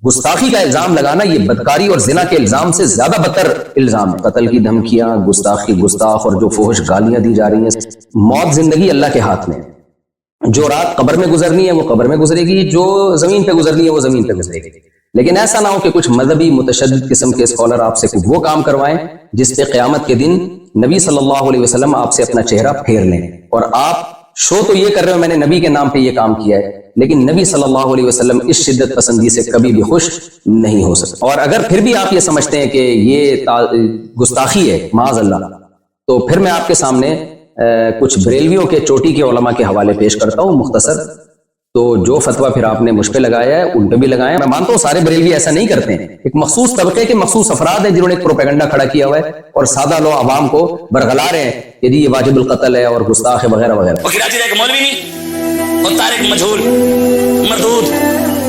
گستاخی کا الزام لگانا یہ بدکاری اور زنا کے الزام سے زیادہ بدتر الزام ہے۔ قتل کی دھمکیاں، گستاخ اور جو فحش گالیاں دی جا رہی ہیں۔ موت زندگی اللہ کے ہاتھ میں ہے، جو رات قبر میں گزرنی ہے وہ قبر میں گزرے گی، جو زمین پہ گزرنی ہے وہ زمین پہ گزرے گی۔ لیکن ایسا نہ ہو کہ کچھ مذہبی متشدد قسم کے اسکالر آپ سے وہ کام کروائیں جس پہ قیامت کے دن نبی صلی اللہ علیہ وسلم آپ سے اپنا چہرہ پھیر لیں، اور آپ شو تو یہ کر رہے ہو میں نے نبی کے نام پہ یہ کام کیا ہے، لیکن نبی صلی اللہ علیہ وسلم اس شدت پسندی سے کبھی بھی خوش نہیں ہو سکتے۔ اور اگر پھر بھی آپ یہ سمجھتے ہیں کہ یہ گستاخی ہے معاذ اللہ، تو پھر میں آپ کے سامنے کچھ بریلویوں کے چوٹی کے علماء کے حوالے پیش کرتا ہوں مختصر۔ تو جو فتویٰ پھر آپ نے مجھ پہ لگایا ہے ان پہ بھی لگایا ہے۔ میں مانتا ہوں سارے بریلوی ایسا نہیں کرتے ہیں، ایک مخصوص طبقے کے مخصوص افراد ہیں جنہوں نے ایک پروپیگنڈا کھڑا کیا ہوا ہے اور سادہ لو عوام کو برگلا رہے ہیں کہ جی یہ واجب القتل ہے اور گستاخ ہے وغیرہ وغیرہ۔ وہ کراچی کا ایک مولوی نہیں اور طارق مجہول مردود،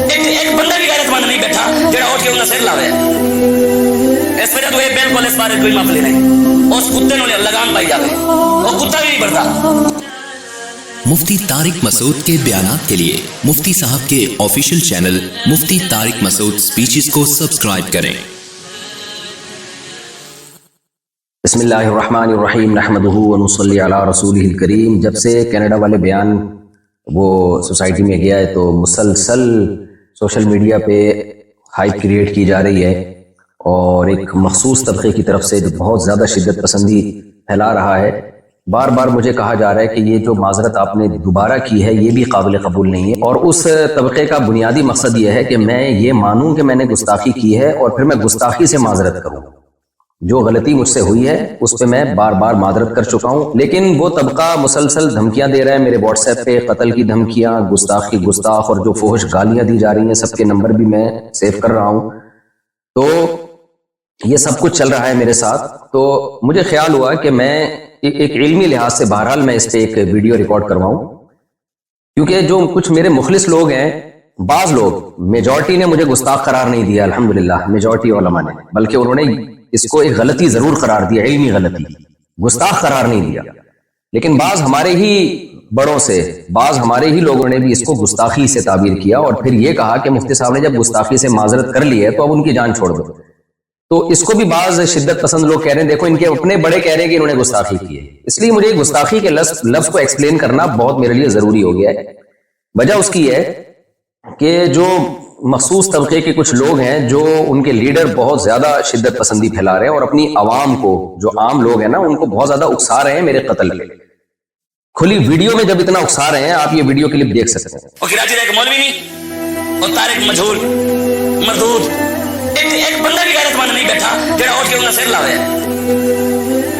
ایک بندہ بھی غیرت مند نہیں بیٹھا جڑا اٹھ کے انہاں سر لاوے اس وجہ تو یہ بالکل اس بارے کوئی معاملہ نہیں، اس کتے نوں لگام پائی جاوے، وہ کتا بھی نہیں بڑھتا۔ مفتی طارق مسعود کے بیانات کے لیے مفتی صاحب کے آفیشیل چینل مفتی طارق مسعود سپیچز کو سبسکرائب کریں۔ بسم اللہ الرحمن الرحیم، نحمدہ ونصلی علی رسولہ الکریم۔ جب سے کینیڈا والے بیان وہ سوسائٹی میں گیا ہے تو مسلسل سوشل میڈیا پہ ہائپ کریٹ کی جا رہی ہے، اور ایک مخصوص طبقے کی طرف سے جو بہت زیادہ شدت پسندی پھیلا رہا ہے۔ بار بار مجھے کہا جا رہا ہے کہ یہ جو معذرت آپ نے دوبارہ کی ہے یہ بھی قابل قبول نہیں ہے، اور اس طبقے کا بنیادی مقصد یہ ہے کہ میں یہ مانوں کہ میں نے گستاخی کی ہے اور پھر میں گستاخی سے معذرت کروں۔ جو غلطی مجھ سے ہوئی ہے اس پہ میں بار بار معذرت کر چکا ہوں، لیکن وہ طبقہ مسلسل دھمکیاں دے رہا ہے میرے واٹس ایپ پہ، قتل کی دھمکیاں، گستاخ اور جو فحش گالیاں دی جا رہی ہیں، سب کے نمبر بھی میں سیو کر رہا ہوں۔ تو یہ سب کچھ چل رہا ہے میرے ساتھ، تو مجھے خیال ہوا کہ میں ایک علمی لحاظ سے بہرحال میں اس پہ ایک ویڈیو ریکارڈ کرواؤں، کیونکہ جو کچھ میرے مخلص لوگ ہیں، بعض لوگ، میجورٹی نے مجھے گستاخ قرار نہیں دیا الحمدللہ، میجورٹی علماء نے، بلکہ انہوں نے اس کو ایک غلطی ضرور قرار دیا، علمی غلطی، گستاخ قرار نہیں دیا۔ لیکن بعض ہمارے ہی بڑوں سے، بعض ہمارے ہی لوگوں نے بھی اس کو گستاخی سے تعبیر کیا، اور پھر یہ کہا کہ مفتی صاحب نے جب گستاخی سے معذرت کر لی ہے تو اب ان کی جان چھوڑ دو۔ تو اس کو بھی بعض شدت پسند لوگ کہہ رہے ہیں دیکھو ان کے اپنے بڑے کہہ رہے ہیں کہ انہوں نے گستاخی کی ہے۔ اس لیے مجھے گستاخی کے لفظ کو ایکسپلین کرنا بہت میرے لیے ضروری ہو گیا ہے۔ وجہ اس کی ہے کہ جو مخصوص طبقے کے کچھ لوگ ہیں جو ان کے لیڈر بہت زیادہ شدت پسندی پھیلا رہے ہیں، اور اپنی عوام کو، جو عام لوگ ہیں نا، ان کو بہت زیادہ اکسا رہے ہیں میرے قتل پہ۔ کھلی ویڈیو میں جب اتنا اکسا رہے ہیں، آپ یہ ویڈیو کلپ دیکھ سکتے ہیں۔ وہ کراچی کا ایک مولوی نہیں اور طارق مجہول مردود، ایک بندہ بھی غیرت مند نہیں بیٹھا جڑا اٹھ کے انہاں سر لاوے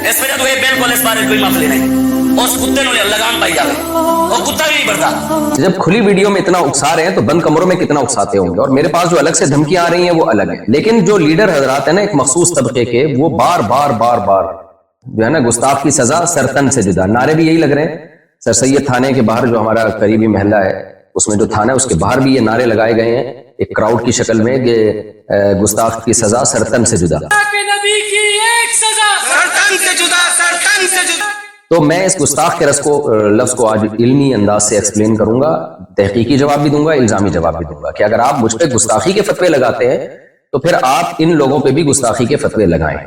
اس وجہ تو یہ بالکل اس بارے کوئی معاملہ نہیں، اس کتے نوں لگام پائی جاوے، وہ کتا بھی نہیں بڑھتا۔ جب کھلی ویڈیو میں اتنا اکسا رہے ہیں تو بند کمروں میں کتنا اکساتے ہوں گے، اور میرے پاس جو الگ سے دھمکیاں آ رہی ہیں وہ الگ ہیں۔ لیکن جو لیڈر حضرات ہیں نا ایک مخصوص طبقے کے، وہ بار بار جو ہے نا گستاخ کی سزا سرتن سے جدا، نعرے بھی یہی لگ رہے ہیں۔ سر سید تھانے کے باہر جو ہمارا قریبی محلہ ہے، اس میں جو تھانہ ہے اس کے باہر بھی یہ نعرے لگائے گئے ہیں ایک کراؤڈ کی شکل میں کہ گستاخ کی سزا سرتن سے جدا، نبی کی ایک سزا سرتن سے جدا، سرتن سے جدا۔ تو میں اس گستاخ کے لفظ کو آج علمی انداز سے ایکسپلین کروں گا، تحقیقی جواب بھی دوں گا، الزامی جواب بھی دوں گا، کہ اگر آپ مجھ پہ گستاخی کے فتوے لگاتے ہیں تو پھر آپ ان لوگوں پہ بھی گستاخی کے فتوے لگائیں،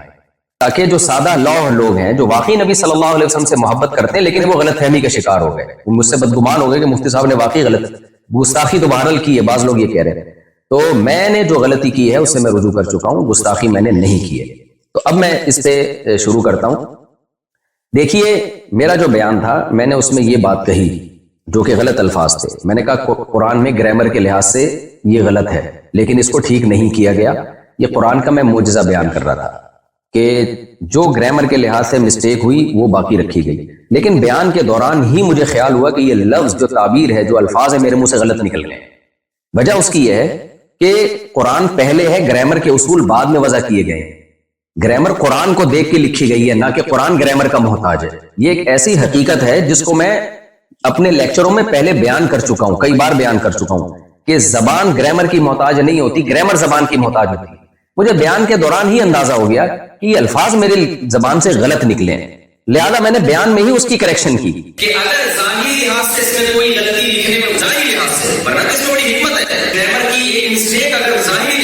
تاکہ جو سادہ لوگ ہیں جو واقعی نبی صلی اللہ علیہ وسلم سے محبت کرتے ہیں لیکن وہ غلط فہمی کا شکار ہو گئے، وہ مجھ سے بدگمان ہو گئے کہ مفتی صاحب نے واقعی غلط گستاخی تو بہرحال کی ہے، بعض لوگ یہ کہہ رہے ہیں، تو میں نے جو غلطی کی ہے اس سے میں رجوع کر چکا ہوں، گستاخی میں نے نہیں کی ہے۔ تو اب میں اس پہ شروع کرتا ہوں۔ دیکھیے میرا جو بیان تھا، میں نے اس میں یہ بات کہی جو کہ غلط الفاظ تھے۔ میں نے کہا قرآن میں گرامر کے لحاظ سے یہ غلط ہے، لیکن اس کو ٹھیک نہیں کیا گیا۔ یہ قرآن کا میں معجزہ بیان کر رہا تھا کہ جو گرامر کے لحاظ سے مسٹیک ہوئی وہ باقی رکھی گئی، لیکن بیان کے دوران ہی مجھے خیال ہوا کہ یہ لفظ جو تعبیر ہے، جو الفاظ ہے، میرے منہ سے غلط نکل گئے۔ وجہ اس کی یہ ہے کہ قرآن پہلے ہے، گرامر کے اصول بعد میں وضع کیے گئے ہیں۔ گرامر قرآن کو دیکھ کے لکھی گئی ہے، نہ کہ قرآن گرامر کا محتاج ہے۔ یہ ایک ایسی حقیقت ہے جس کو میں اپنے لیکچروں میں پہلے بیان کر چکا ہوں، کئی بار بیان کر چکا ہوں کہ زبان گرامر کی محتاج نہیں ہوتی، گرامر زبان کی محتاج ہوتی ہے۔ مجھے بیان کے دوران ہی اندازہ ہو گیا کہ یہ الفاظ میرے زبان سے غلط نکلے ہیں، لہذا میں نے بیان میں ہی اس کی کریکشن کی کہ اگر ظاہری لحاظ سے اس میں کوئی غلطی لکھنے میں ظاہری لحاظ سے، ورنہ اس میں بڑی حکمت ہے، گرامر کی ایک مسٹیک اگر ظاہری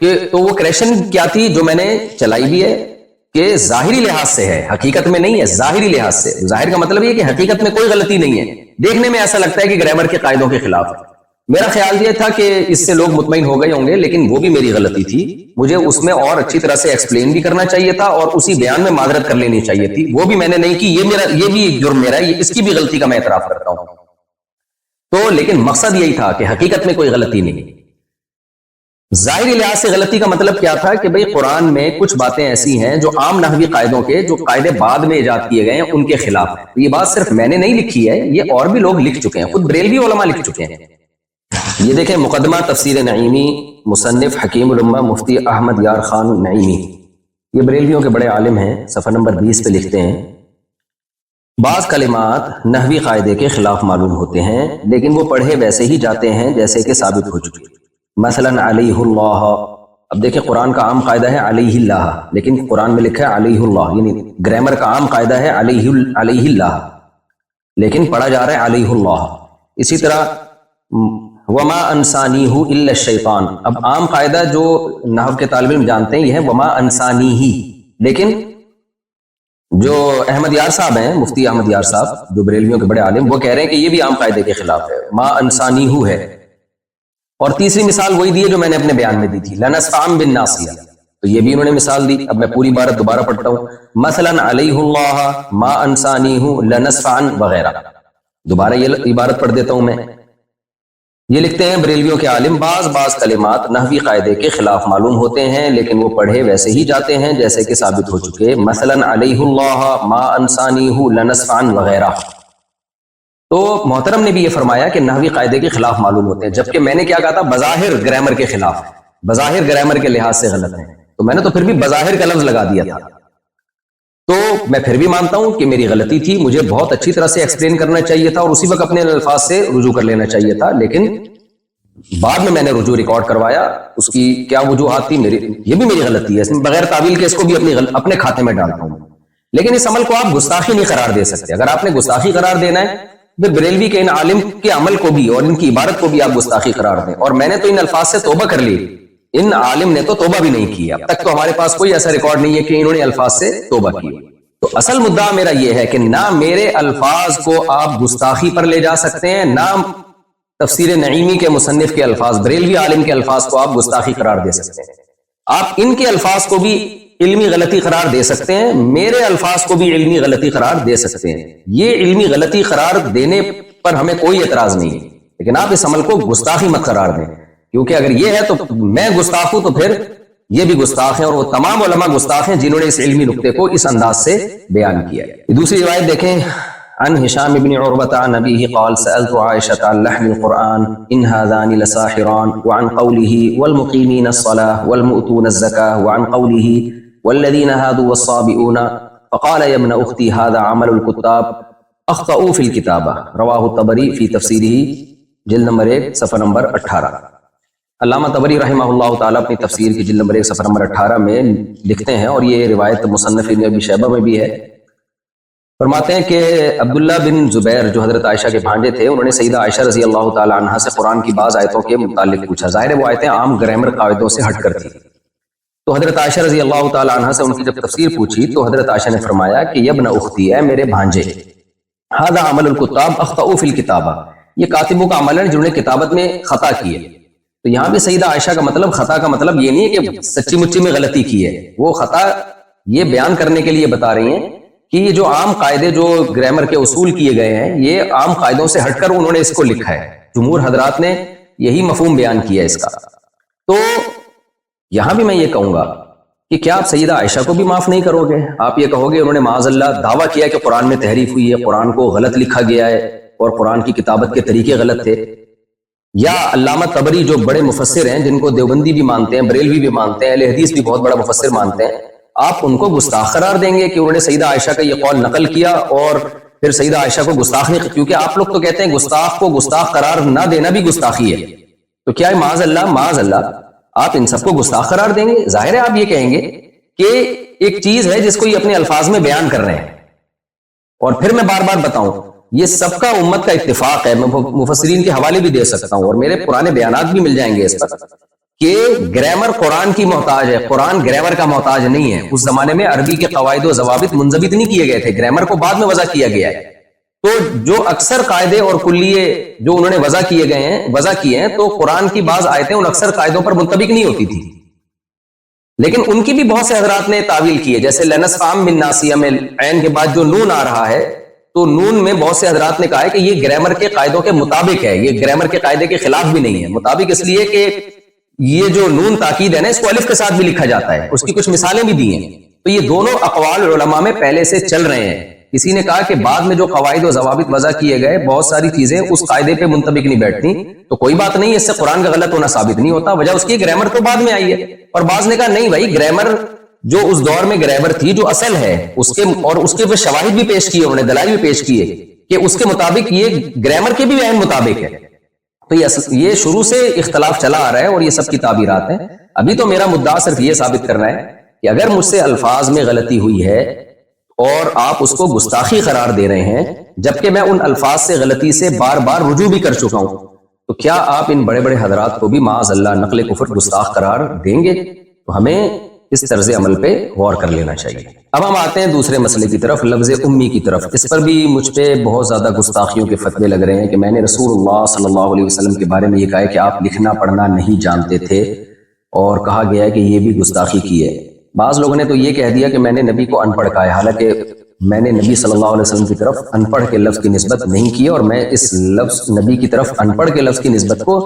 کہ تو وہ کریکشن کیا تھی جو میں نے چلائی بھی ہے کہ ظاہری لحاظ سے ہے، حقیقت میں نہیں ہے، ظاہری لحاظ سے. ظاہر کا مطلب یہ کہ حقیقت میں کوئی غلطی نہیں ہے، دیکھنے میں ایسا لگتا ہے کہ گرامر کے قاعدوں کے خلاف ہے. میرا خیال یہ تھا کہ اس سے لوگ مطمئن ہو گئے ہوں گے، لیکن وہ بھی میری غلطی تھی. مجھے اس میں اور اچھی طرح سے ایکسپلین بھی کرنا چاہیے تھا اور اسی بیان میں معذرت کر لینی چاہیے تھی. وہ بھی میں نے نہیں کی. یہ بھی جرم میرا ہے، اس کی بھی غلطی کا میں اعتراف کرتا ہوں. تو لیکن مقصد یہی تھا کہ حقیقت میں کوئی غلطی نہیں. ظاہری لحاظ سے غلطی کا مطلب کیا تھا کہ بھئی قرآن میں کچھ باتیں ایسی ہیں جو عام نحوی قاعدوں کے جو قاعدے بعد میں ایجاد کیے گئے ہیں ان کے خلاف ہیں. یہ بات صرف میں نے نہیں لکھی ہے، یہ اور بھی لوگ لکھ چکے ہیں، خود بریلوی علماء لکھ چکے ہیں. یہ دیکھیں مقدمہ تفسیر نعیمی، مصنف حکیم الامہ مفتی احمد یار خان نعیمی، یہ بریلویوں کے بڑے عالم ہیں. صفحہ نمبر 20 پہ لکھتے ہیں بعض کلمات نحوی قاعدے کے خلاف معلوم ہوتے ہیں لیکن وہ پڑھے ویسے ہی جاتے ہیں جیسے کہ ثابت ہو چکے. مثلا علیہ اللہ، اب دیکھیں قرآن کا عام قاعدہ ہے علیہ اللہ، لیکن قرآن میں لکھا ہے علیہ اللہ، یعنی گرامر کا عام قاعدہ ہے علیہ اللہ، لیکن پڑھا جا رہا ہے علیہ اللہ. اسی طرح وما انسانیہ الا الشیطان، اب عام قاعدہ جو نحو کے طالب علم جانتے ہیں یہ ہے وما انسانیہ، لیکن جو احمد یار صاحب ہیں، مفتی احمد یار صاحب جو بریلویوں کے بڑے عالم، وہ کہہ رہے ہیں کہ یہ بھی عام قاعدے کے خلاف ہے، ما انسانیہ ہے. اور تیسری مثال وہی دی ہے جو میں نے اپنے بیان میں دی تھی، لنسفعن بالناصیہ، تو یہ بھی انہوں نے مثال دی. اب میں پوری عبارت دوبارہ پڑھتا ہوں، مثلا علیہ اللہ ما انسانیہ لنسفعن وغیرہ. دوبارہ یہ عبارت پڑھ دیتا ہوں میں. یہ لکھتے ہیں بریلویوں کے عالم بعض کلمات نحوی قاعدے کے خلاف معلوم ہوتے ہیں لیکن وہ پڑھے ویسے ہی جاتے ہیں جیسے کہ ثابت ہو چکے. مثلا علیہ اللہ ما انسانیہ لنسفعن وغیرہ. تو محترم نے بھی یہ فرمایا کہ نحوی قاعدے کے خلاف معلوم ہوتے ہیں، جبکہ میں نے کیا کہا تھا بظاہر گرامر کے خلاف ہے، بظاہر گرامر کے لحاظ سے غلط ہے. تو میں نے تو پھر بھی بظاہر کا لفظ لگا دیا تھا. تو میں پھر بھی مانتا ہوں کہ میری غلطی تھی، مجھے بہت اچھی طرح سے ایکسپلین کرنا چاہیے تھا اور اسی وقت اپنے الفاظ سے رجوع کر لینا چاہیے تھا، لیکن بعد میں نے رجوع ریکارڈ کروایا. اس کی کیا وجوہات تھی، یہ بھی میری غلطی ہے، بغیر تعویل کے اس کو بھی اپنے کھاتے میں ڈالتا ہوں. لیکن اس عمل کو آپ گستاخی نہیں قرار دے سکتے. اگر آپ نے گستاخی قرار دینا ہے پھر بریلوی کے ان عالم کے عمل کو بھی اور ان کی عبارت کو بھی آپ گستاخی قرار دیں. اور میں نے تو ان الفاظ سے توبہ کر لی، ان عالم نے تو توبہ بھی نہیں کی. اب تک تو ہمارے پاس کوئی ایسا ریکارڈ نہیں ہے کہ انہوں نے الفاظ سے توبہ کی. تو اصل مدعا میرا یہ ہے کہ نہ میرے الفاظ کو آپ گستاخی پر لے جا سکتے ہیں، نہ تفسیر نعیمی کے مصنف کے الفاظ، بریلوی عالم کے الفاظ کو آپ گستاخی قرار دے سکتے ہیں. آپ ان کے الفاظ کو بھی علمی غلطی قرار دے سکتے ہیں، میرے الفاظ کو بھی علمی غلطی قرار دے سکتے ہیں. یہ علمی غلطی قرار دینے پر ہمیں کوئی اعتراض نہیں ہے، لیکن آپ اس عمل کو گستاخی مت قرار دیں، کیونکہ اگر یہ ہے تو میں گستاخ ہوں تو پھر یہ بھی گستاخ ہیں، اور وہ تمام علماء گستاخ ہیں جنہوں نے اس علمی نقطے کو اس انداز سے بیان کیا ہے. دوسری روایت دیکھیں، عن هشام بن عروة عن أبيه قال سألت عائشة عن لحن القرآن إن هذان لساحران، وعن قوله والمقيمين الصلاة والمؤتون الزكاة، وعن قوله والذين هادوا والصابئون، فقال يا ابن أختي هذا عمل الكتاب أخطأوا في الكتابة. رواه الطبري في تفسيره جلد نمبر 1 صفحہ نمبر 18. علامہ طبری رحمہ اللہ تعالیٰ اپنی تفسیر کی جلد نمبر 1 صفحہ نمبر 18 میں لکھتے ہیں، اور یہ روایت مصنف ابن ابی شیبہ میں بھی ہے. فرماتے ہیں کہ عبداللہ بن زبیر جو حضرت عائشہ کے بھانجے تھے، انہوں نے سیدہ عائشہ رضی اللہ تعالی عنہا سے قرآن کی بعض آیتوں کے متعلق پوچھا. ظاہر ہے وہ آیتیں عام گرامر قاعدوں سے ہٹ کر تھی. تو حضرت عائشہ رضی اللہ تعالی عنہا سے ان کی جب تفسیر پوچھی تو حضرت عائشہ نے فرمایا کہ یا ابن اختی، ہے میرے بھانجے، ھذا عمل الکتاب اخطئوا فی الکتابہ، یہ کاتبوں کا عمل ہے جنہوں نے کتابت میں خطا کی ہے. تو یہاں بھی سیدہ عائشہ کا مطلب، خطا کا مطلب یہ نہیں ہے کہ سچی مچی میں غلطی کی ہے، وہ خطا یہ بیان کرنے کے لیے بتا رہی ہیں کہ یہ جو عام قاعدے جو گرامر کے اصول کیے گئے ہیں یہ عام قاعدوں سے ہٹ کر انہوں نے اس کو لکھا ہے. جمہور حضرات نے یہی مفہوم بیان کیا اس کا. تو یہاں بھی میں یہ کہوں گا کہ کیا آپ سیدہ عائشہ کو بھی معاف نہیں کرو گے؟ آپ یہ کہو گے انہوں نے معاذ اللہ دعویٰ کیا کہ قرآن میں تحریف ہوئی ہے، قرآن کو غلط لکھا گیا ہے اور قرآن کی کتابت کے طریقے غلط تھے. یا علامہ طبری جو بڑے مفسر ہیں، جن کو دیوبندی بھی مانتے ہیں، بریلوی بھی مانتے ہیں، اہل حدیث بھی بہت بڑا مفسر مانتے ہیں، آپ ان کو گستاخ قرار دیں گے کہ انہوں نے سیدہ عائشہ کا یہ قول نقل کیا اور پھر سیدہ عائشہ کو گستاخ نہیں؟ کیونکہ آپ لوگ تو کہتے ہیں گستاخ کو گستاخ قرار نہ دینا بھی گستاخی ہے. تو کیا ہے معاذ اللہ آپ ان سب کو گستاخ قرار دیں گے؟ ظاہر ہے آپ یہ کہیں گے کہ ایک چیز ہے جس کو یہ اپنے الفاظ میں بیان کر رہے ہیں. اور پھر میں بار بار بتاؤں، یہ سب کا امت کا اتفاق ہے. میں مفسرین کے حوالے بھی دے سکتا ہوں اور میرے پرانے بیانات بھی مل جائیں گے اس پر کہ گرامر قرآن کی محتاج ہے، قرآن گرامر کا محتاج نہیں ہے. اس زمانے میں عربی کے قواعد و ضوابط منضبط نہیں کیے گئے تھے، گرامر کو بعد میں وضع کیا گیا ہے. تو جو اکثر قاعدے اور کلیے جو انہوں نے وضع کیے ہیں تو قرآن کی بعض آیتیں ان اکثر قاعدوں پر منطبق نہیں ہوتی تھی، لیکن ان کی بھی بہت سے حضرات نے تعویل کی ہے. جیسے لنسفام من ناسیہ میں عین کے بعد جو نون آ رہا ہے، تو نون میں بہت سے حضرات نے کہا ہے کہ یہ گرامر کے قاعدوں کے مطابق ہے، یہ گرامر کے قاعدے کے خلاف بھی نہیں ہے. مطابق اس لیے کہ یہ جو نون تاکید ہے نا، اس کو الف کے ساتھ بھی لکھا جاتا ہے، اس کی کچھ مثالیں بھی دی ہیں. تو یہ دونوں اقوال علماء میں پہلے سے چل رہے ہیں. کسی نے کہا کہ بعد میں جو قواعد و ضوابط وضع کیے گئے، بہت ساری چیزیں اس قاعدے پہ منطبق نہیں بیٹھتی، تو کوئی بات نہیں، اس سے قرآن کا غلط ہونا ثابت نہیں ہوتا. وجہ اس کی گرامر تو بعد میں آئی ہے. اور بعض نے کہا نہیں بھائی، گرامر جو اس دور میں گرامر تھی، جو اصل ہے اس کے شواہد بھی پیش کیے، انہوں نے دلائل بھی پیش کیے کہ اس کے مطابق یہ گرامر کے بھی عین مطابق ہے. تو یہ شروع سے اختلاف چلا آ رہا ہے اور یہ سب کی تعبیرات ہیں. ابھی تو میرا مدعا صرف یہ ثابت کرنا ہے کہ اگر مجھ سے الفاظ میں غلطی ہوئی ہے اور آپ اس کو گستاخی قرار دے رہے ہیں، جبکہ میں ان الفاظ سے غلطی سے بار بار رجوع بھی کر چکا ہوں، تو کیا آپ ان بڑے بڑے حضرات کو بھی معاذ اللہ نقل کفر گستاخ قرار دیں گے؟ تو ہمیں اس طرز عمل پہ غور کر لینا چاہیے. اب ہم آتے ہیں دوسرے مسئلے کی طرف، لفظ امی کی طرف. اس پر بھی مجھ پہ بہت زیادہ گستاخیوں کے فتوے لگ رہے ہیں کہ میں نے رسول اللہ صلی اللہ علیہ وسلم کے بارے میں یہ کہا ہے کہ آپ لکھنا پڑھنا نہیں جانتے تھے، اور کہا گیا ہے کہ یہ بھی گستاخی کی ہے. بعض لوگوں نے تو یہ کہہ دیا کہ میں نے نبی کو ان پڑھ کہا ہے، حالانکہ میں نے نبی صلی اللہ علیہ وسلم کی طرف ان پڑھ کے لفظ کی نسبت نہیں کی، اور میں اس لفظ نبی کی طرف ان پڑھ کے لفظ کی نسبت کو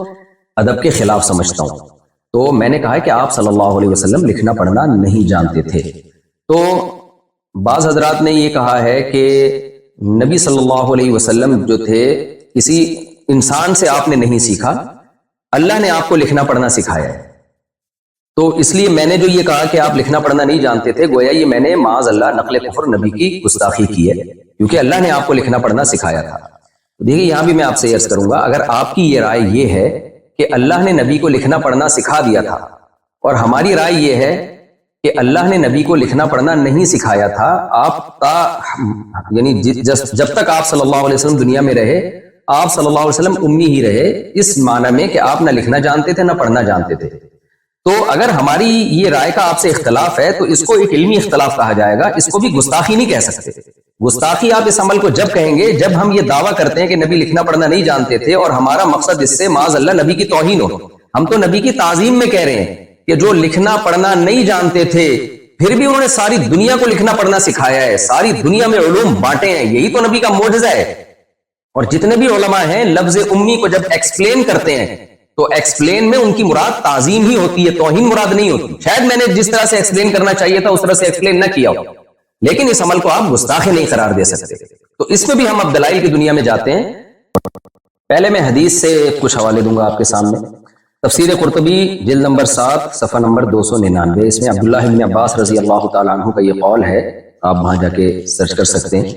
ادب کے خلاف سمجھتا ہوں. تو میں نے کہا ہے کہ آپ صلی اللہ علیہ وسلم لکھنا پڑھنا نہیں جانتے تھے. تو بعض حضرات نے یہ کہا ہے کہ نبی صلی اللہ علیہ وسلم جو تھے کسی انسان سے آپ نے نہیں سیکھا، اللہ نے آپ کو لکھنا پڑھنا سکھایا ہے. تو اس لیے میں نے جو یہ کہا کہ آپ لکھنا پڑھنا نہیں جانتے تھے، گویا یہ میں نے معاذ اللہ نقل کفر نبی کی گستاخی کی ہے، کیونکہ اللہ نے آپ کو لکھنا پڑھنا سکھایا تھا. دیکھیے یہاں بھی میں آپ سے عرض کروں گا، اگر آپ کی یہ رائے یہ ہے کہ اللہ نے نبی کو لکھنا پڑھنا سکھا دیا تھا، اور ہماری رائے یہ ہے کہ اللہ نے نبی کو لکھنا پڑھنا نہیں سکھایا تھا، آپ یعنی جب تک آپ صلی اللہ علیہ وسلم دنیا میں رہے، آپ صلی اللہ علیہ وسلم امی ہی رہے، اس معنی میں کہ آپ نہ لکھنا جانتے تھے نہ پڑھنا جانتے تھے. تو اگر ہماری یہ رائے کا آپ سے اختلاف ہے تو اس کو ایک علمی اختلاف کہا جائے گا، اس کو بھی گستاخی نہیں کہہ سکتے. گستاخی آپ اس عمل کو جب کہیں گے جب ہم یہ دعویٰ کرتے ہیں کہ نبی لکھنا پڑھنا نہیں جانتے تھے، اور ہمارا مقصد اس سے معاذ اللہ نبی کی توہین ہو. ہم تو نبی کی تعظیم میں کہہ رہے ہیں کہ جو لکھنا پڑھنا نہیں جانتے تھے، پھر بھی انہوں نے ساری دنیا کو لکھنا پڑھنا سکھایا ہے، ساری دنیا میں علوم بانٹے ہیں، یہی تو نبی کا معجزہ ہے. اور جتنے بھی علماء ہیں لفظ امی کو جب ایکسپلین کرتے ہیں تو ایکسپلین میں ان کی مراد تعظیم ہی ہوتی ہے، توہین مراد نہیں ہوتی. شاید میں نے جس طرح سے ایکسپلین کرنا چاہیے تھا اس طرح سے ایکسپلین نہ کیا ہو، لیکن اس عمل کو آپ گستاخی نہیں قرار دے سکتے. تو اس میں بھی ہم اب دلائل کی دنیا میں جاتے ہیں. پہلے میں حدیث سے کچھ حوالے دوں گا آپ کے سامنے. تفسیر قرطبی جلد نمبر 7 صفحہ نمبر 299، اس میں عبداللہ ابن عباس رضی اللہ تعالیٰ عنہ کا یہ قول ہے، آپ وہاں جا کے سرچ کر سکتے ہیں.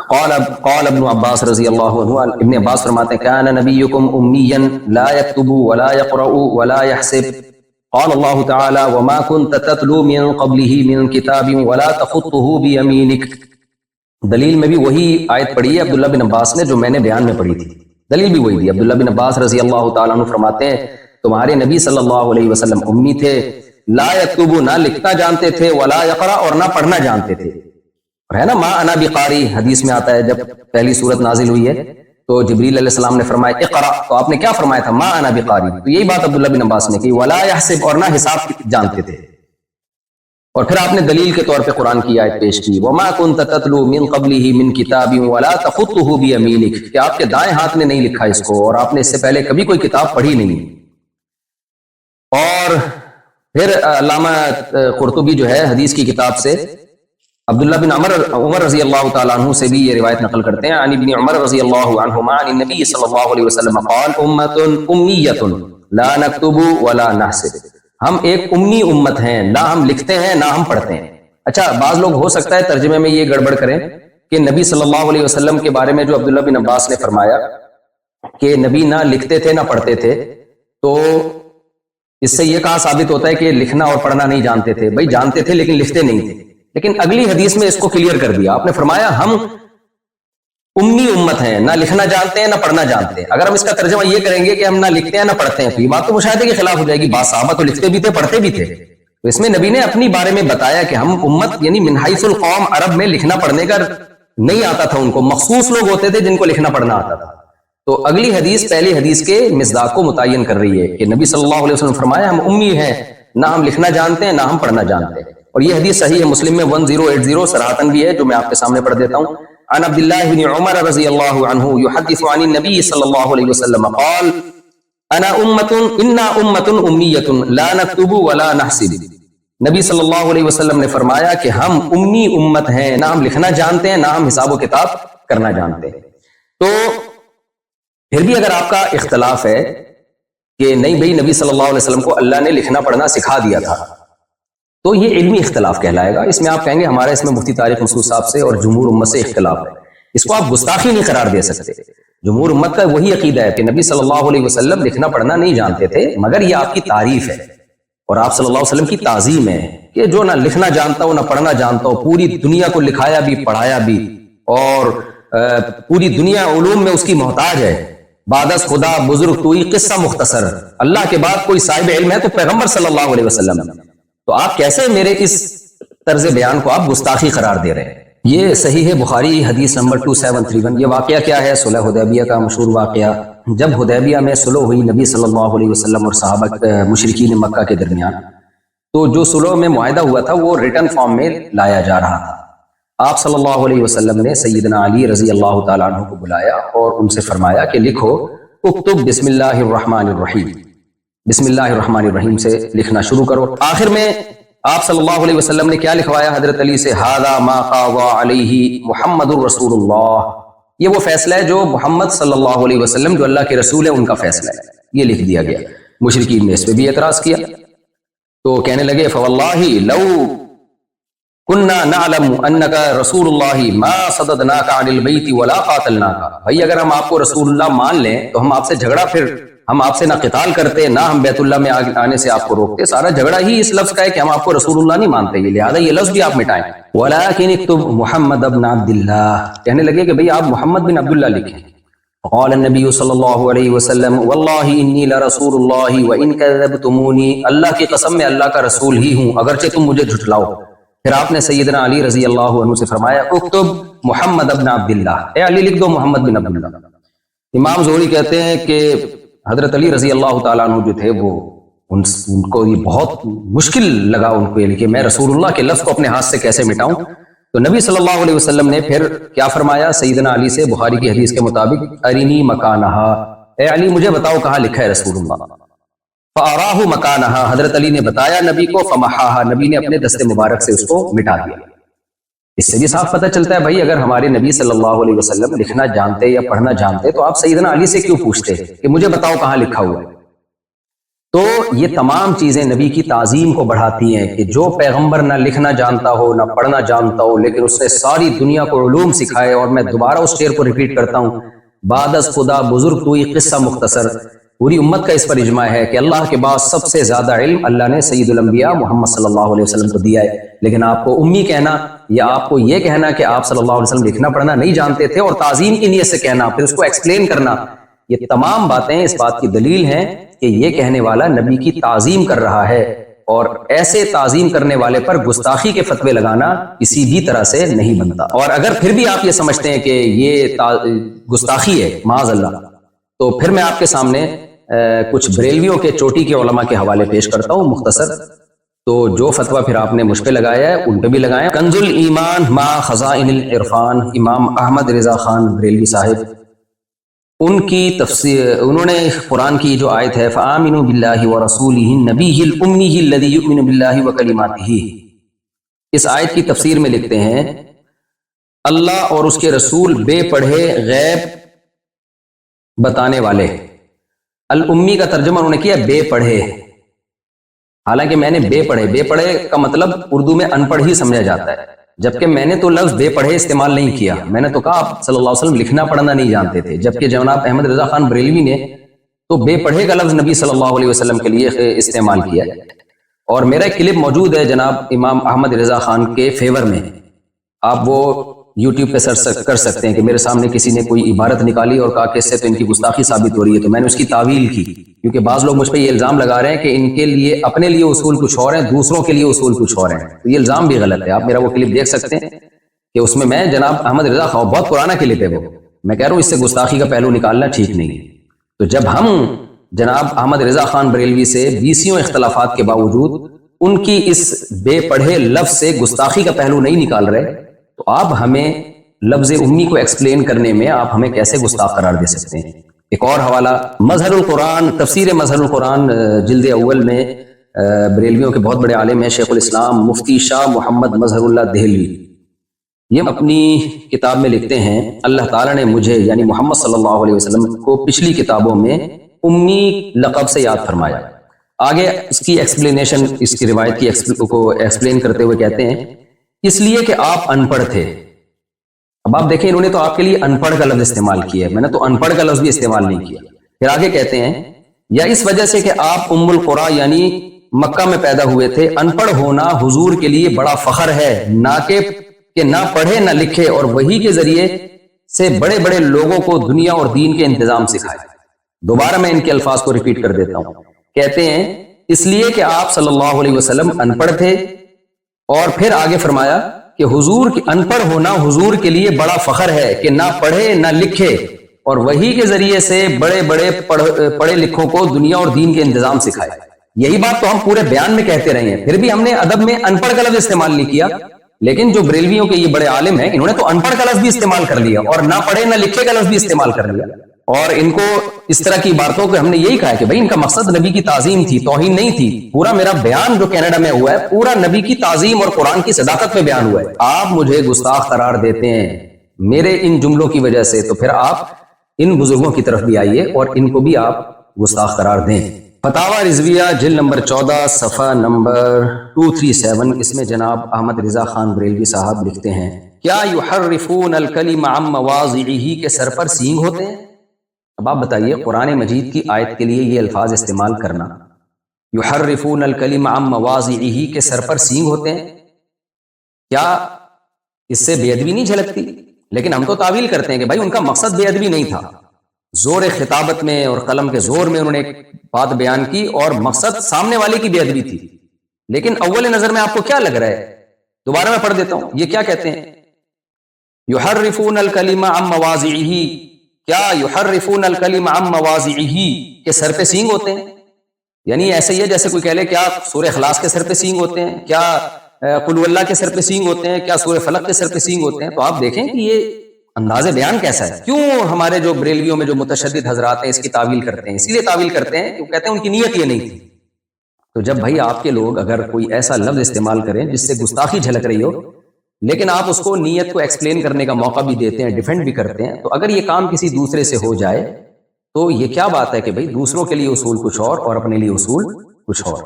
قال ابن عباس رضی اللہ عنہ، ابن عباس فرماتے ہیں کان نبیکم امیا لا یکتب ولا یقرأ ولا یحسب، قال اللہ تعالی وما كنت تتلو من قبله من کتاب ولا تخطه بیمینک. دلیل میں بھی وہی آیت پڑھی ہے عبداللہ بن عباس نے جو میں نے بیان میں پڑھی تھی، دلیل بھی وہی تھی. عبداللہ بن عباس رضی اللہ تعالیٰ عنہ فرماتے ہیں تمہارے نبی صلی اللہ علیہ وسلم امی تھے، لا یکتب نہ لکھنا جانتے تھے، ولا یقرأ اور نہ پڑھنا جانتے تھے. اور ہے نا ما انا بقاری، حدیث میں آتا ہے جب پہلی سورت نازل ہوئی ہے تو جبریل علیہ السلام نے فرمایا اقرا، تو آپ نے کیا فرمایا تھا؟ ما انا بقاری. تو یہی بات عبداللہ بن عباس نے کی. ولا یحسب اور نہ حساب جانتے تھے. اور پھر آپ نے دلیل کے طور پہ قرآن کی آیت پیش کی وما كنت تتلو من قبله من کتاب ولا تخطه بیمینک، کہ آپ کے دائیں ہاتھ نے نہیں لکھا اس کو، اور آپ نے اس سے پہلے کبھی کوئی کتاب پڑھی نہیں. اور پھر علامہ قرطبی جو ہے حدیث کی کتاب سے عبداللہ بن عمر رضی اللہ تعالیٰ عنہ سے بھی یہ روایت نقل کرتے ہیں، عن ابن عمر رضی اللہ عنہما عن النبی صلی اللہ علیہ وسلم قال امت امیت لا نکتب ولا نحسب، ہم ایک امی امت ہیں، نہ ہم لکھتے ہیں نہ ہم پڑھتے ہیں. اچھا بعض لوگ ہو سکتا ہے ترجمے میں یہ گڑبڑ کریں کہ نبی صلی اللہ علیہ وسلم کے بارے میں جو عبداللہ بن عباس نے فرمایا کہ نبی نہ لکھتے تھے نہ پڑھتے تھے، تو اس سے یہ کہا ثابت ہوتا ہے کہ لکھنا اور پڑھنا نہیں جانتے تھے. بھائی جانتے تھے لیکن لکھتے نہیں تھے. لیکن اگلی حدیث میں اس کو کلیئر کر دیا، آپ نے فرمایا ہم امی امت ہیں، نہ لکھنا جانتے ہیں نہ پڑھنا جانتے ہیں. اگر ہم اس کا ترجمہ یہ کریں گے کہ ہم نہ لکھتے ہیں نہ پڑھتے ہیں تو یہ بات تو مشاہدے کے خلاف ہو جائے گی. بعض صحابہ تو لکھتے بھی تھے پڑھتے بھی تھے. تو اس میں نبی نے اپنی بارے میں بتایا کہ ہم امت یعنی من حیث القوم عرب میں لکھنا پڑھنے کا نہیں آتا تھا ان کو، مخصوص لوگ ہوتے تھے جن کو لکھنا پڑھنا آتا تھا. تو اگلی حدیث پہلی حدیث کے مصداق کو متعین کر رہی ہے کہ نبی صلی اللہ علیہ وسلم فرمایا ہم امی ہیں، نہ ہم لکھنا جانتے ہیں نہ ہم پڑھنا جانتے ہیں. اور یہ حدیث صحیح ہے، مسلم میں 1080 صراحتاً بھی ہے، جو میں آپ کے سامنے پڑھ دیتا ہوں. عن عبد الله بن عمر رضی اللہ عنہ يحدث عن النبي صلی اللہ علیہ وسلم قال انا امة امیۃ لا نكتب ولا نحسب. نبی صلی اللہ علیہ وسلم نے فرمایا کہ ہم امی امت ہیں، نہ ہم لکھنا جانتے ہیں نہ ہم حساب و کتاب کرنا جانتے ہیں. تو پھر بھی اگر آپ کا اختلاف ہے کہ نہیں بھئی نبی صلی اللہ علیہ وسلم کو اللہ نے لکھنا پڑھنا سکھا دیا تھا، تو یہ علمی اختلاف کہلائے گا. اس میں آپ کہیں گے ہمارے اس میں مفتی طارق مسعود صاحب سے اور جمہور امت سے اختلاف ہے. اس کو آپ گستاخی نہیں قرار دے سکتے. جمہور امت کا وہی عقیدہ ہے کہ نبی صلی اللہ علیہ وسلم لکھنا پڑھنا نہیں جانتے تھے، مگر یہ آپ کی تعریف ہے اور آپ صلی اللہ علیہ وسلم کی تعظیم ہے کہ جو نہ لکھنا جانتا ہو نہ پڑھنا جانتا ہو، پوری دنیا کو لکھایا بھی پڑھایا بھی، اور پوری دنیا علوم میں اس کی محتاج ہے. بعد از خدا بزرگ توئی قصہ مختصر، اللہ کے بعد کوئی صاحب علم ہے تو پیغمبر صلی اللہ علیہ وسلم. تو آپ کیسے میرے اس طرز بیان کو آپ گستاخی قرار دے رہے ہیں؟ یہ صحیح ہے بخاری حدیث نمبر 2731. یہ واقعہ کیا ہے؟ صلح حدیبیہ کا مشہور واقعہ. جب حدیبیہ میں صلح ہوئی نبی صلی اللہ علیہ وسلم اور صحابہ مشرکین مکہ کے درمیان، تو جو صلح میں معاہدہ ہوا تھا وہ ریٹن فارم میں لایا جا رہا تھا. آپ صلی اللہ علیہ وسلم نے سیدنا علی رضی اللہ تعالیٰ عنہ کو بلایا اور ان سے فرمایا کہ لکھو اکتب بسم اللہ الرحمن الرحیم، بسم اللہ الرحمن الرحیم سے لکھنا شروع کرو. آخر میں آپ صلی اللہ علیہ وسلم نے کیا لکھوایا حضرت علی سے؟ ھذا ما قضى علیہ محمد الرسول اللہ. یہ وہ فیصلہ ہے جو محمد صلی اللہ علیہ وسلم جو اللہ کے رسول ہے ان کا فیصلہ ہے. یہ لکھ دیا گیا. مشرکین نے اس پہ بھی اعتراض کیا تو کہنے لگے فواللہ لو كنا نعلم انك رسول اللہ ما صددناك عن البيت ولا قاتلناك. بھائی اگر ہم آپ کو رسول اللہ مان لیں تو ہم آپ سے جھگڑا، پھر ہم آپ سے نہ قتال کرتے نہ ہم بیت اللہ میں آنے سے آپ کو روکتے. سارا جھگڑا ہی اس لفظ کا ہے کہ ہم آپ کو رسول اللہ نہیں مانتے، یہ لہذا یہ لفظ بھی آپ مٹائیں. ولكن اكتب محمد ابن عبد اللہ. کہنے لگے کہ بھئی آپ محمد بن عبداللہ لکھیں. قال النبی صلی اللہ علیہ وسلم واللہ انی لرسول اللہ وان کذبتمونی. اللہ کی قسم میں اللہ کا رسول ہی ہوں اگرچہ تم مجھے جھٹلاؤ. پھر آپ نے سیدنا علی رضی اللہ عنہ سے فرمایا اکتب محمد ابن عبداللہ، اے علی لکھ دو محمد بن عبداللہ. امام زہری کہتے ہیں کہ حضرت علی رضی اللہ تعالیٰ عنہ جو تھے وہ ان کو یہ بہت مشکل لگا ان کو، کہ میں رسول اللہ کے لفظ کو اپنے ہاتھ سے کیسے مٹاؤں. تو نبی صلی اللہ علیہ وسلم نے پھر کیا فرمایا سیدنا علی سے بخاری کی حدیث کے مطابق ارینی مکانہا، اے علی مجھے بتاؤ کہاں لکھا ہے رسول اللہ. فاراہ مکانہا، حضرت علی نے بتایا نبی کو. فمحاہا، نبی نے اپنے دست مبارک سے اس کو مٹا دیا. اس سے بھی صاف پتہ چلتا ہے بھائی اگر ہمارے نبی صلی اللہ علیہ وسلم لکھنا جانتے یا پڑھنا جانتے تو آپ سیدنا علی سے کیوں پوچھتے کہ مجھے بتاؤ کہاں لکھا ہوا ہے. تو یہ تمام چیزیں نبی کی تعظیم کو بڑھاتی ہیں کہ جو پیغمبر نہ لکھنا جانتا ہو نہ پڑھنا جانتا ہو لیکن اس نے ساری دنیا کو علوم سکھائے. اور میں دوبارہ اس شعر کو ریپیٹ کرتا ہوں، بعد از خدا بزرگ توئی قصہ مختصر. پوری امت کا اس پر اجماع ہے کہ اللہ کے بعد سب سے زیادہ علم اللہ نے سید الانبیاء محمد صلی اللہ علیہ وسلم کو دیا ہے. لیکن آپ کو امی کہنا یا آپ کو یہ کہنا کہ آپ صلی اللہ علیہ وسلم لکھنا پڑھنا نہیں جانتے تھے اور تعظیم کی نیت سے کہنا، پھر اس کو ایکسپلین کرنا، یہ تمام باتیں اس بات کی دلیل ہیں کہ یہ کہنے والا نبی کی تعظیم کر رہا ہے. اور ایسے تعظیم کرنے والے پر گستاخی کے فتوے لگانا کسی بھی طرح سے نہیں بنتا. اور اگر پھر بھی آپ یہ سمجھتے ہیں کہ یہ گستاخی ہے معاذ اللہ، تو پھر میں آپ کے سامنے کچھ بریلویوں کے چوٹی کے علماء کے حوالے پیش کرتا ہوں مختصر. تو جو فتویٰ پھر آپ نے مجھ پہ لگایا ہے ان پہ بھی لگائیں. کنز الایمان مع خزائن العرفان، امام احمد رضا خان بریلوی صاحب، ان کی تفسیر، انہوں نے قرآن کی جو آیت ہے فآمنوا باللہ ورسولہ النبی الأمی الذی یؤمن باللہ وکلماتہ، اس آیت کی تفسیر میں لکھتے ہیں اللہ اور اس کے رسول بے پڑھے غیب بتانے والے. الامی کا ترجمہ انہوں نے کیا بے پڑھے، حالانکہ میں نے بے پڑھے کا مطلب اردو میں ان پڑھ ہی سمجھا جاتا ہے، جبکہ میں نے تو لفظ بے پڑھے استعمال نہیں کیا. میں نے تو کہا آپ صلی اللہ علیہ وسلم لکھنا پڑھنا نہیں جانتے تھے، جبکہ جناب احمد رضا خان بریلوی نے تو بے پڑھے کا لفظ نبی صلی اللہ علیہ وسلم کے لیے استعمال کیا ہے. اور میرا ایک کلپ موجود ہے جناب امام احمد رضا خان کے فیور میں، آپ وہ یوٹیوب پہ سرچ کر سکتے ہیں کہ میرے سامنے کسی نے کوئی عبارت نکالی اور کہا کہ اس سے تو ان کی گستاخی ثابت ہو رہی ہے، تو میں نے اس کی تعویل کی، کیونکہ بعض لوگ مجھ پہ یہ الزام لگا رہے ہیں کہ ان کے لیے اپنے لیے اصول کچھ اور ہیں، دوسروں کے لیے اصول کچھ اور ہیں، تو یہ الزام بھی غلط ہے۔ آپ میرا وہ کلپ دیکھ سکتے ہیں کہ اس میں جناب احمد رضا خان، بہت پرانا کلپ ہے وہ، میں کہہ رہا ہوں اس سے گستاخی کا پہلو نکالنا ٹھیک نہیں ہے۔ تو جب ہم جناب احمد رضا خان بریلوی سے بیسیوں اختلافات کے باوجود ان کی اس بے پڑھے لفظ سے گستاخی کا پہلو نہیں نکال رہے، تو آپ ہمیں لفظ امی کو ایکسپلین کرنے میں آپ ہمیں کیسے گستاخ قرار دے سکتے ہیں؟ ایک اور حوالہ، مظہر القرآن، تفسیر مظہر القرآن جلد اول میں بریلویوں کے بہت بڑے عالم ہیں شیخ الاسلام مفتی شاہ محمد مظہر اللہ دہلوی، یہ اپنی کتاب میں لکھتے ہیں اللہ تعالیٰ نے مجھے یعنی محمد صلی اللہ علیہ وسلم کو پچھلی کتابوں میں امی لقب سے یاد فرمایا۔ آگے اس کی ایکسپلینیشن، اس کی روایت کی کو ایکسپلین کرتے ہوئے کہتے ہیں اس لیے کہ آپ ان پڑھ تھے۔ اب آپ دیکھیں انہوں نے تو آپ کے لیے ان پڑھ کا لفظ استعمال کیا ہے، میں نے تو ان پڑھ کا لفظ بھی استعمال نہیں کیا۔ پھر آگے کہتے ہیں یا اس وجہ سے کہ آپ ام القریٰ یعنی مکہ میں پیدا ہوئے تھے، ان پڑھ ہونا حضور کے لیے بڑا فخر ہے، نہ کہ نہ پڑھے نہ لکھے اور وہی کے ذریعے سے بڑے بڑے لوگوں کو دنیا اور دین کے انتظام سکھائے۔ دوبارہ میں ان کے الفاظ کو ریپیٹ کر دیتا ہوں، کہتے ہیں اس لیے کہ آپ صلی اللہ علیہ وسلم ان پڑھ تھے، اور پھر آگے فرمایا کہ حضور کی ان پڑھ ہونا حضور کے لیے بڑا فخر ہے کہ نہ پڑھے نہ لکھے اور وہی کے ذریعے سے بڑے بڑے پڑھے لکھوں کو دنیا اور دین کے انتظام سکھائے۔ یہی بات تو ہم پورے بیان میں کہتے رہے ہیں، پھر بھی ہم نے ادب میں ان پڑھ کا لفظ استعمال نہیں کیا، لیکن جو بریلویوں کے یہ بڑے عالم ہیں انہوں نے تو ان پڑھ کا لفظ بھی استعمال کر لیا اور نہ پڑھے نہ لکھے کا لفظ بھی استعمال کر لیا، اور ان کو اس طرح کی باتوں کو ہم نے یہی کہا ہے کہ بھائی ان کا مقصد نبی کی تعظیم تھی، توہین نہیں تھی۔ پورا میرا بیان جو کینیڈا میں ہوا ہے پورا نبی کی تعظیم اور قرآن کی صداقت پہ بیان ہوا ہے۔ آپ مجھے گستاخ قرار دیتے ہیں میرے ان جملوں کی وجہ سے، تو پھر آپ ان بزرگوں کی طرف بھی آئیے اور ان کو بھی آپ گستاخ قرار دیں۔ فتاوی رضویہ جلد نمبر 14 صفحہ نمبر 237، اس میں جناب احمد رضا خان بریلوی صاحب لکھتے ہیں کیا یحرفون الکلم عن مواضعہ کے سر پر سینگ ہوتے ہیں؟ اب آپ بتائیے قرآن مجید کی آیت کے لیے یہ الفاظ استعمال کرنا، یحرفون الکلم عن مواضعہ کے سر پر سینگ ہوتے ہیں، کیا اس سے بے ادبی نہیں جھلکتی؟ لیکن ہم تو تعویل کرتے ہیں کہ بھائی ان کا مقصد بے ادبی نہیں تھا، زور خطابت میں اور قلم کے زور میں انہوں نے ایک بات بیان کی اور مقصد سامنے والے کی بے ادبی تھی۔ لیکن اول نظر میں آپ کو کیا لگ رہا ہے؟ دوبارہ میں پڑھ دیتا ہوں، یہ کیا کہتے ہیں یحرفون الکلم عن مواضعہ، کیا یحرفون الکلم عن مواضعہ کے سر پہ سینگ ہوتے ہیں؟ یعنی ایسے ہی ہے جیسے کوئی کہہ لے کیا سورہ اخلاص کے سر پہ سینگ ہوتے ہیں، کیا قل اللہ کے سر پہ سینگ ہوتے ہیں، کیا سورہ فلق کے سر پہ سینگ ہوتے ہیں؟ تو آپ دیکھیں کہ یہ انداز بیان کیسا ہے۔ کیوں ہمارے جو بریلویوں میں جو متشدد حضرات ہیں اس کی تعویل کرتے ہیں؟ اسی لیے تعویل کرتے ہیں کہ وہ کہتے ہیں ان کی نیت یہ نہیں تھی۔ تو جب بھائی آپ کے لوگ اگر کوئی ایسا لفظ استعمال کریں جس سے گستاخی جھلک رہی ہو، لیکن آپ اس کو نیت کو ایکسپلین کرنے کا موقع بھی دیتے ہیں، ڈیفینڈ بھی کرتے ہیں، تو اگر یہ کام کسی دوسرے سے ہو جائے تو یہ کیا بات ہے کہ بھائی دوسروں کے لیے اصول کچھ اور اپنے لیے اصول کچھ اور۔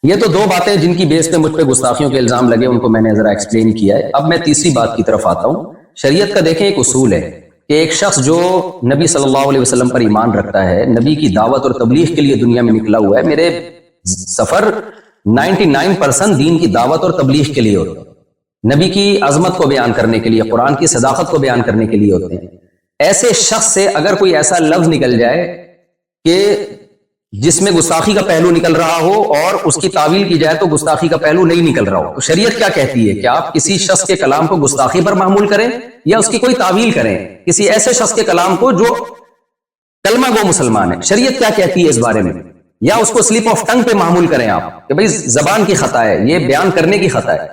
یہ تو دو باتیں جن کی بیس پہ مجھ پہ گستاخیوں کے الزام لگے، ان کو میں نے ذرا ایکسپلین کیا ہے۔ اب میں تیسری بات کی طرف آتا ہوں۔ شریعت کا دیکھیں ایک اصول ہے کہ ایک شخص جو نبی صلی اللہ علیہ وسلم پر ایمان رکھتا ہے، نبی کی دعوت اور تبلیغ کے لیے دنیا میں نکلا ہوا ہے، میرے سفر 99% دین کی دعوت اور تبلیغ کے لیے ہوتے ہیں، نبی کی عظمت کو بیان کرنے کے لیے، قرآن کی صداقت کو بیان کرنے کے لیے ہوتے ہیں۔ ایسے شخص سے اگر کوئی ایسا لفظ نکل جائے کہ جس میں گستاخی کا پہلو نکل رہا ہو اور اس کی تعویل کی جائے تو گستاخی کا پہلو نہیں نکل رہا ہو، تو شریعت کیا کہتی ہے کہ آپ کسی شخص کے کلام کو گستاخی پر محمول کریں یا اس کی کوئی تعویل کریں، کسی ایسے شخص کے کلام کو جو کلمہ گو مسلمان ہے؟ شریعت کیا کہتی ہے اس بارے میں؟ یا اس کو سلپ آف ٹنگ پہ معمول کریں آپ کہ بھئی زبان کی خطا ہے، یہ بیان کرنے کی خطا ہے؟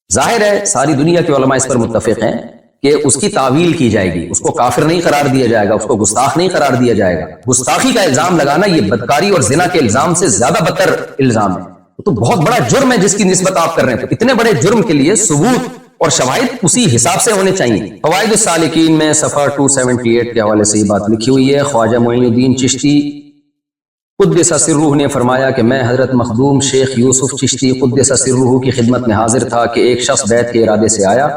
ظاہر ہے ساری دنیا کے علماء اس پر متفق ہیں کہ اس کی تعویل کی جائے گی، اس کو کافر نہیں قرار دیا جائے گا، اس کو گستاخ نہیں قرار دیا جائے گا۔ گستاخی کا الزام لگانا یہ بدکاری اور زنا کے الزام سے زیادہ بدتر الزام ہے، تو بہت بڑا جرم ہے جس کی نسبت آپ کر رہے ہیں۔ تو اتنے بڑے جرم کے لیے ثبوت اور شواہد اسی حساب سے ہونے چاہیے۔ فوائد السالکین میں صفحہ 278 کے حوالے سے یہ بات لکھی ہوئی ہے۔ خواجہ معین الدین چشتی قدس سرہ نے فرمایا کہ میں حضرت مخدوم شیخ یوسف چشتی قدس سرہ کی خدمت میں حاضر تھا کہ ایک شخص بیعت کے ارادے سے آیا،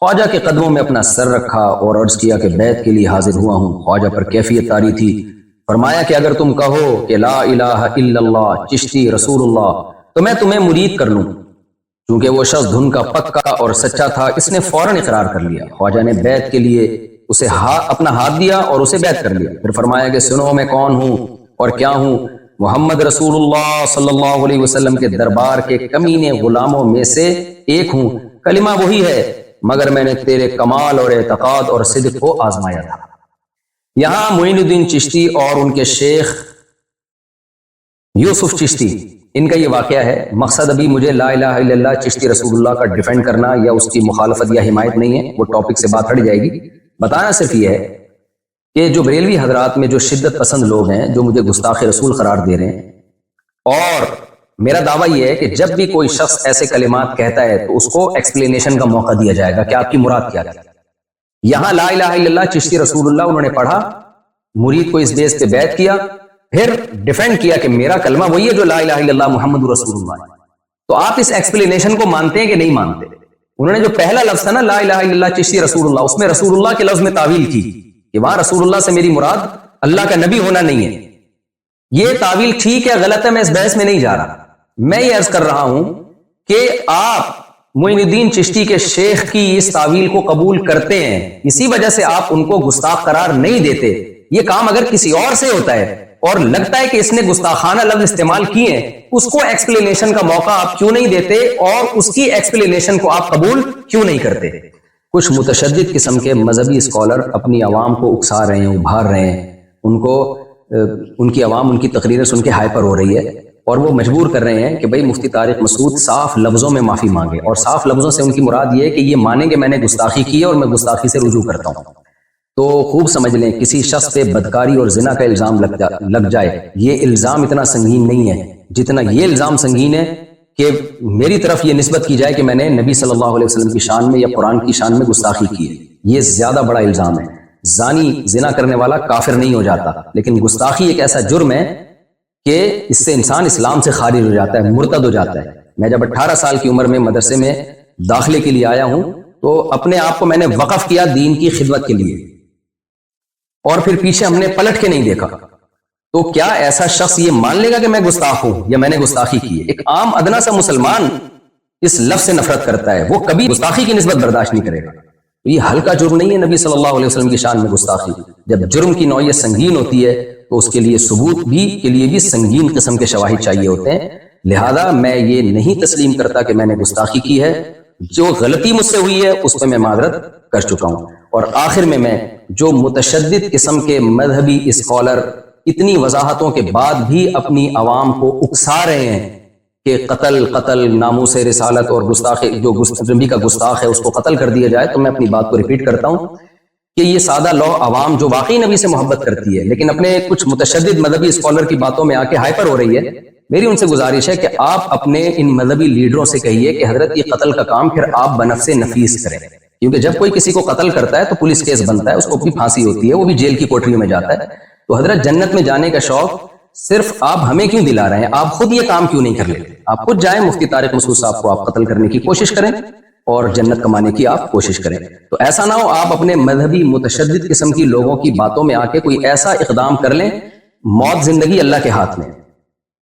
خواجہ کے قدموں میں اپنا سر رکھا اور عرض کیا کہ بیعت کے لیے حاضر ہوا ہوں۔ خواجہ پر کیفیت طاری تھی، فرمایا کہ اگر تم کہو کہ لا الہ الا اللہ چشتی رسول اللہ تو میں تمہیں مرید کر لوں۔ چونکہ وہ شخص دھن کا پکا اور سچا تھا، اس نے فوراً اقرار کر لیا۔ خواجہ نے بیعت کے لیے اسے اپنا ہاتھ دیا اور اسے بیعت کر لیا۔ پھر فرمایا کہ سنو میں کون ہوں اور کیا ہوں، محمد رسول اللہ صلی اللہ علیہ وسلم کے دربار کے کمینے غلاموں میں سے ایک ہوں، کلمہ وہی ہے، مگر میں نے تیرے کمال اور اعتقاد اور صدق کو آزمایا تھا۔ یہاں معین الدین چشتی اور ان کے شیخ یوسف چشتی، ان کا یہ واقعہ ہے۔ مقصد ابھی مجھے لا الہ الا اللہ چشتی رسول اللہ کا ڈیفینڈ کرنا یا اس کی مخالفت یا حمایت نہیں ہے، وہ ٹاپک سے بات ہٹ جائے گی۔ بتانا صرف یہ ہے کہ جو بریلوی حضرات میں جو شدت پسند لوگ ہیں، جو مجھے گستاخ رسول قرار دے رہے ہیں، اور میرا دعویٰ یہ ہے کہ جب بھی کوئی شخص ایسے کلمات کہتا ہے تو اس کو ایکسپلینیشن کا موقع دیا جائے گا کہ آپ کی مراد کیا ہے۔ یہاں لا الہ الا اللہ چشتی رسول اللہ انہوں نے پڑھا، مرید کو اس بیس پہ بیعت کیا، پھر ڈیفینڈ کیا کہ میرا کلمہ وہی ہے جو لا الہ الا اللہ محمد رسول اللہ ہے۔ تو آپ اس ایکسپلینیشن کو مانتے ہیں کہ نہیں مانتے؟ انہوں نے جو پہلا لفظ تھا نا لا الہ الا اللہ چشتی رسول اللہ، اس میں رسول اللہ کے لفظ میں تعویل کی کہ وہاں رسول اللہ سے میری مراد اللہ کا نبی ہونا نہیں ہے۔ یہ تعویل ٹھیک ہے غلط ہے، میں اس بحث میں نہیں جا رہا۔ میں یہ عرض کر رہا ہوں کہ آپ معین الدین چشتی کے شیخ کی اس تعویل کو قبول کرتے ہیں، اسی وجہ سے آپ ان کو گستاخ قرار نہیں دیتے۔ یہ کام اگر کسی اور سے ہوتا ہے اور لگتا ہے کہ اس نے گستاخانہ لفظ استعمال کیے ہیں، اس کو ایکسپلینیشن کا موقع آپ کیوں نہیں دیتے اور اس کی ایکسپلینیشن کو آپ قبول کیوں نہیں کرتے؟ کچھ متشدد قسم کے مذہبی اسکالر اپنی عوام کو اکسا رہے ہیں، ابھار رہے ہیں، ان کی عوام ان کی تقریریں سن کے ہائپر ہو رہی ہے، اور وہ مجبور کر رہے ہیں کہ بھئی مفتی طارق مسعود صاف لفظوں میں معافی مانگے، اور صاف لفظوں سے ان کی مراد یہ ہے کہ یہ مانیں کہ میں نے گستاخی کی ہے اور میں گستاخی سے رجوع کرتا ہوں۔ تو خوب سمجھ لیں، کسی شخص پہ بدکاری اور زنا کا الزام لگ جائے، یہ الزام اتنا سنگین نہیں ہے جتنا یہ الزام سنگین ہے کہ میری طرف یہ نسبت کی جائے کہ میں نے نبی صلی اللہ علیہ وسلم کی شان میں یا قرآن کی شان میں گستاخی کی ہے۔ یہ زیادہ بڑا الزام ہے۔ زانی زنا کرنے والا کافر نہیں ہو جاتا، لیکن گستاخی ایک ایسا جرم ہے کہ اس سے انسان اسلام سے خارج ہو جاتا ہے، مرتد ہو جاتا ہے۔ میں جب 18 سال کی عمر میں مدرسے میں داخلے کے لیے آیا ہوں تو اپنے آپ کو میں نے وقف کیا دین کی خدمت کے لیے، اور پھر پیچھے ہم نے پلٹ کے نہیں دیکھا۔ تو کیا ایسا شخص یہ مان لے گا کہ میں گستاخ ہوں یا میں نے گستاخی کی ہے؟ ایک عام ادنا سا مسلمان اس لفظ سے نفرت کرتا ہے، وہ کبھی گستاخی کی نسبت برداشت نہیں کرے گا۔ یہ ہلکا جرم نہیں ہے نبی صلی اللہ علیہ وسلم کی شان میں گستاخی۔ جب جرم کی نوعیت سنگین ہوتی ہے تو اس کے لیے ثبوت کے لیے بھی سنگین قسم کے شواہد چاہیے ہوتے ہیں۔ لہذا میں یہ نہیں تسلیم کرتا کہ میں نے گستاخی کی ہے، جو غلطی مجھ سے ہوئی ہے اس پہ میں معذرت کر چکا ہوں۔ اور آخر میں جو متشدد قسم کے مذہبی اسکالر اتنی وضاحتوں کے بعد بھی اپنی عوام کو اکسا رہے ہیں کہ قتل ناموس رسالت اور جو نبی کا گستاخ ہے اس کو قتل کر دیا جائے، تو میں اپنی بات کو ریپیٹ کرتا ہوں کہ یہ سادہ لو عوام جو واقعی نبی سے محبت کرتی ہے لیکن اپنے کچھ متشدد مذہبی اسکالر کی باتوں میں آ کے ہائپر ہو رہی ہے، میری ان سے گزارش ہے کہ آپ اپنے ان مذہبی لیڈروں سے کہیے کہ حضرت یہ قتل کا کام پھر آپ بنفس نفیس کریں، کیونکہ جب کوئی کسی کو قتل کرتا ہے تو پولیس کیس بنتا ہے، اس کو بھی پھانسی ہوتی ہے، وہ بھی جیل کی کوٹریوں میں جاتا ہے۔ تو حضرت جنت میں جانے کا شوق صرف آپ ہمیں کیوں دلا رہے ہیں؟ آپ خود یہ کام کیوں نہیں کر لیتے؟ آپ خود جائیں، مفتی طارق مسعود صاحب کو آپ قتل کرنے کی کوشش کریں اور جنت کمانے کی آپ کوشش کریں۔ تو ایسا نہ ہو آپ اپنے مذہبی متشدد قسم کی لوگوں کی باتوں میں آ کے کوئی ایسا اقدام کر لیں۔ موت زندگی اللہ کے ہاتھ میں،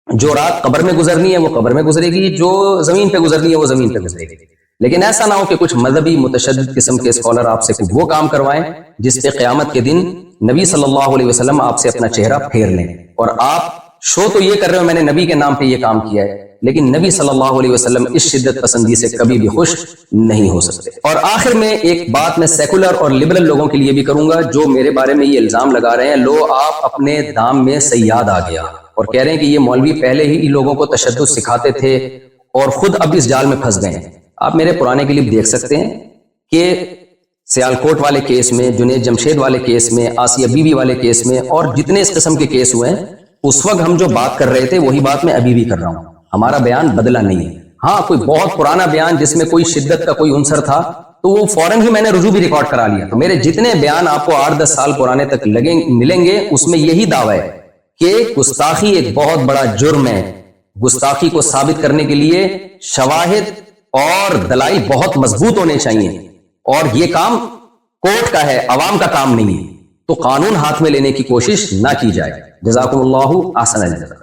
جو رات قبر میں گزرنی ہے وہ قبر میں گزرے گی، جو زمین پہ گزرنی ہے وہ زمین پہ گزرے گی، لیکن ایسا نہ ہو کہ کچھ مذہبی متشدد قسم کے اسکالر آپ سے وہ کام کروائیں جس پہ قیامت کے دن نبی صلی اللہ علیہ وسلم آپ سے اپنا چہرہ پھیر لیں، اور آپ شو تو یہ کر رہے ہو میں نے نبی کے نام پہ یہ کام کیا ہے، لیکن نبی صلی اللہ علیہ وسلم اس شدت پسندی سے کبھی بھی خوش نہیں ہو سکتے۔ اور آخر میں ایک بات میں سیکولر اور لبرل لوگوں کے لیے بھی کروں گا جو میرے بارے میں یہ الزام لگا رہے ہیں، لو آپ اپنے دام میں سیاد آ گیا، اور کہہ رہے ہیں کہ یہ مولوی پہلے ہی لوگوں کو تشدد سکھاتے تھے اور خود اب اس جال میں پھنس گئے ہیں۔ آپ میرے پرانے کلپ دیکھ سکتے ہیں کہ سیالکوٹ والے کیس میں، جنید جمشید والے کیس میں، آسیہ بی بی والے کیس میں، اور جتنے اس قسم کے کیس ہوئے ہیں اس وقت ہم جو بات کر رہے تھے وہی بات میں ابھی بھی کر رہا ہوں، ہمارا بیان بدلا نہیں ہے۔ ہاں کوئی بہت پرانا بیان جس میں کوئی شدت کا کوئی عنصر تھا تو وہ فوراً ہی میں نے رجوع بھی ریکارڈ کرا لیا۔ تو میرے جتنے بیان آپ کو 8-10 سال پرانے تک ملیں گے اس میں یہی دعویٰ ہے کہ گستاخی ایک بہت بڑا جرم ہے۔ گستاخی کو ثابت کرنے کے لیے شواہد اور دلائل بہت مضبوط ہونے چاہیے، اور یہ کام کورٹ کا ہے، عوام کا کام نہیں ہے۔ تو قانون ہاتھ میں لینے کی کوشش نہ کی جائے۔ جزاکم اللہ احسن الجزا۔